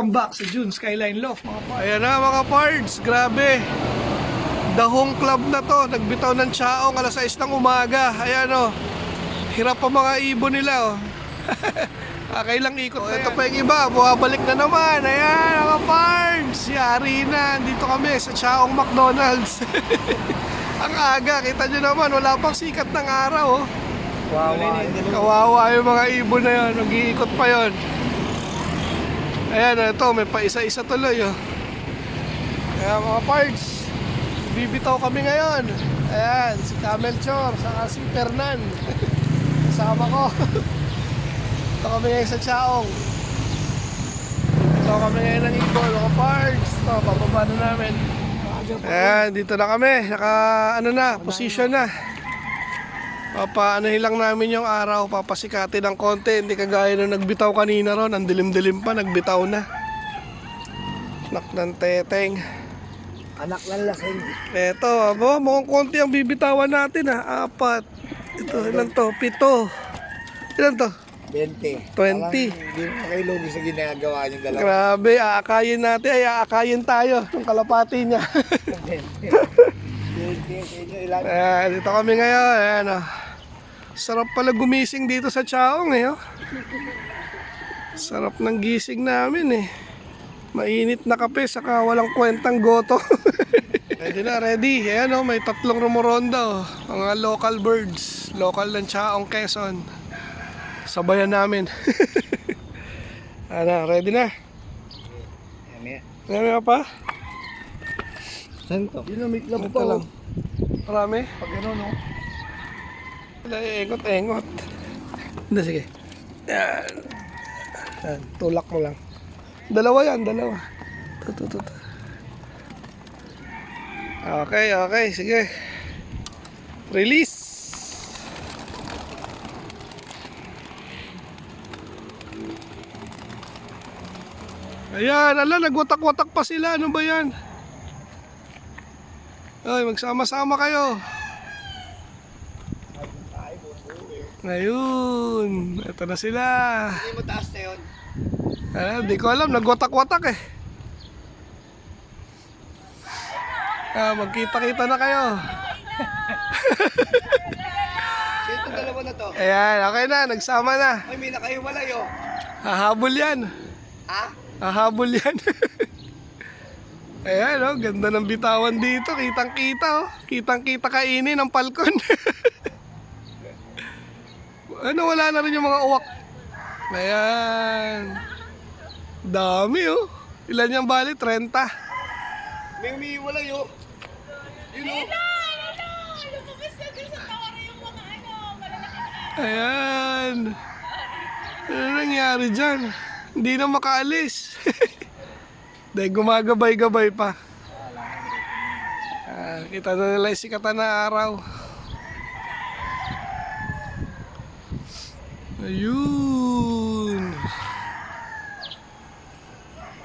Welcome back sa June Skyline Loft mga pards. Ayan na mga pards, grabe. Dahong club na to, nagbitaw ng tsaong alas 6 ng umaga. Ayan o, hirap pa mga ibon nila o. Kakailang ikot na yan. Ito pa yung iba, buwabalik na naman. Ayan mga pards, yari na. Dito kami sa tsaong McDonald's. Ang aga, kita nyo naman, wala pang sikat ng araw o. Kawawa yung mga ibon na yun, nag-iikot pa yun. Ayan, ito, may pa isa-isa tuloy oh. Ayan mga pards, bibitaw kami ngayon. Ayan, si Camel Chor, saka si Fernan. Kasama ko. Ito kami ngayon sa Chaong. Ito kami ngayon ng ibon, mga pards. Ito, pababa na namin. Ayan, dito na kami, naka ano na, position na. Papaanahin lang namin yung araw, papasikatin ng konti, hindi kagaya nung nagbitaw kanina ron, ang dilim-dilim pa, nagbitaw na. Anak ng teteng. Anak ng lasing. Eto, abo, mukhang konti ang bibitawan natin ha, 4. Ito, ilan to? 7. Ilan to? 20. 20. Hindi mo kayo lugi sa ginagawa niyong dalawa. Grabe, aakayin natin, ay aakayin tayo, itong kalapati niya. 20. Ilan? Dito kami ngayon, ayan o. Sarap pala gumising dito sa Chaong eh oh. Sarap ng gising namin eh. Mainit na kape saka walang kwentang goto. Ready na, ready. Ayan oh, may 3 rumoronda oh. Mga local birds. Local ng Chaong, Quezon. Sabayan namin. Ano, ready na? Ano pa? Saan to? Dinamit lang Ito lang. Marami? Pag ano no? Engot-engot. Hindi, sige. Yan. Yan. Tulak mo lang. Dalawa yan, dalawa. Ito. Okay, sige. Release. Ayan, ala, nagwatak-watak pa sila. Ano ba yan? Ay, magsama-sama kayo. Ngayon, ito na sila. Hindi mo taas na yun. Di ko alam, nagwatak-watak eh. Magkita-kita na kayo. Ito dalawa na to. Ayan, okay na, nagsama na. Ay, may nakahiwalay oh. Hahabol yan. Ha? Hahabol yan. Ayan oh, ganda ng bitawan dito. Kitang-kita oh. Kitang-kita kainin ng palkon. Ano, wala na rin yung mga uwak. Ayan. Dami oh. Ilan yung bali? 30. May umihiwalay oh. Yun oh. Lumabas na din sa tawara yung mga malalaki. Ayan. Ano nangyari dyan? Hindi na makaalis. Dahil gumagabay-gabay pa. Kita na nila yung sikatan na araw. Ayun.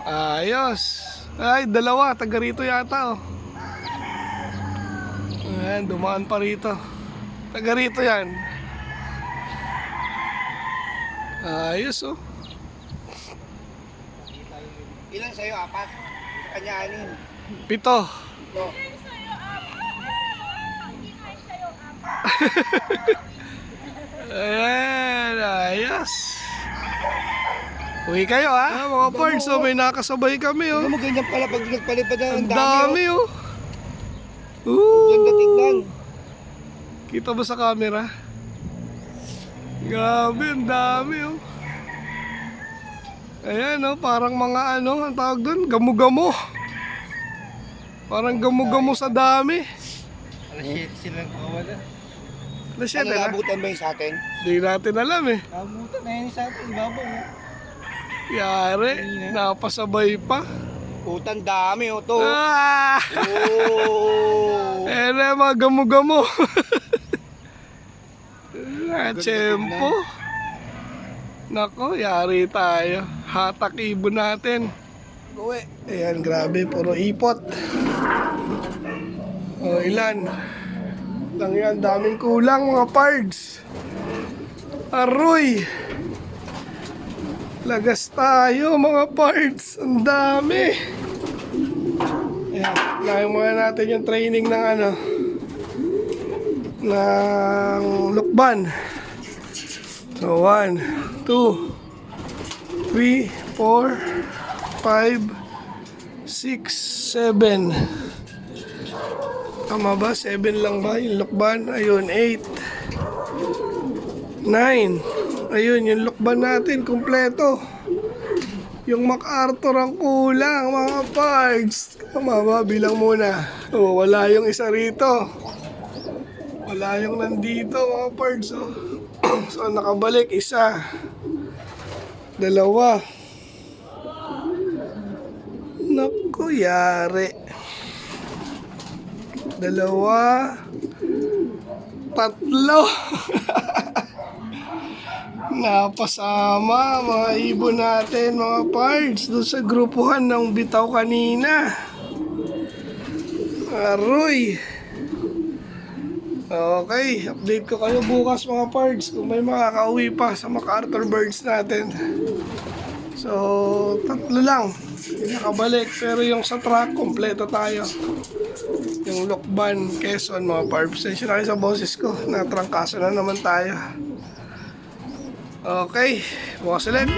Ayos. Ay, dalawa. Taga rito yata oh. Ayan, dumaan pa rito. Taga rito yan. Ayos oh. Ilan sa'yo? 4? Kanya 6. 7. Ito. Ayan, ayos. Uwi kayo ha, mga pards. So, may nakasabay kami oh. Ano mo ganyan pala pag nagpalipad na Ang ang dami dami oh. oh. Diyan tignan. Kita ba sa camera? Grabe, ang dami oh. Ayan oh, parang mga ano, ang tawag doon, gamo-gamo. Parang gamo-gamo sa dami. Alas 7 silang kawala. Alas 7 Ano na? nabutan ba yung sa atin? Di natin alam eh. Nabutan na yun sa atin. Ibabaw oh. Yari, napasabay pa. Putan dami oh to. Ah! Oh. Eh na mga gamo-gamo. Tsempo. Nako, yari tayo. Hatak ibon natin. Uwi. Ayan, grabe, puro ipot. O, ilan? Lang yan, daming kulang mga pards. Aroy. Lagas tayo mga parts. Ang dami. Ayan, layo muna natin yung training ng ano, ng lukban. So 1, 2, 3, 4, 5, 6, 7. Tama ba? 7 lang ba yung lukban? Ayun, 8, 9. Ayun, yung lukban natin, kumpleto. Yung MacArthur ang kulang, mga parts. Tama ba? Bilang muna. Oh, wala yung isa rito. Wala yung nandito, mga parts. Oh. So, nakabalik. Isa. Dalawa. Naku, yari. Dalawa. Tatlo. Napasama mga ibon natin, mga parts, doon sa grupuhan ng bitaw kanina. Aroy. Okay, update ko kayo bukas mga parts kung may makakauwi pa sa MacArthur birds natin. So, tatlo lang yung nakabalik, pero yung sa truck, kompleto tayo. Yung Lokban, Quezon, mga parts. Sensya na kayo sa boses ko, natrangkaso na naman tayo. Okay, bukas ulit.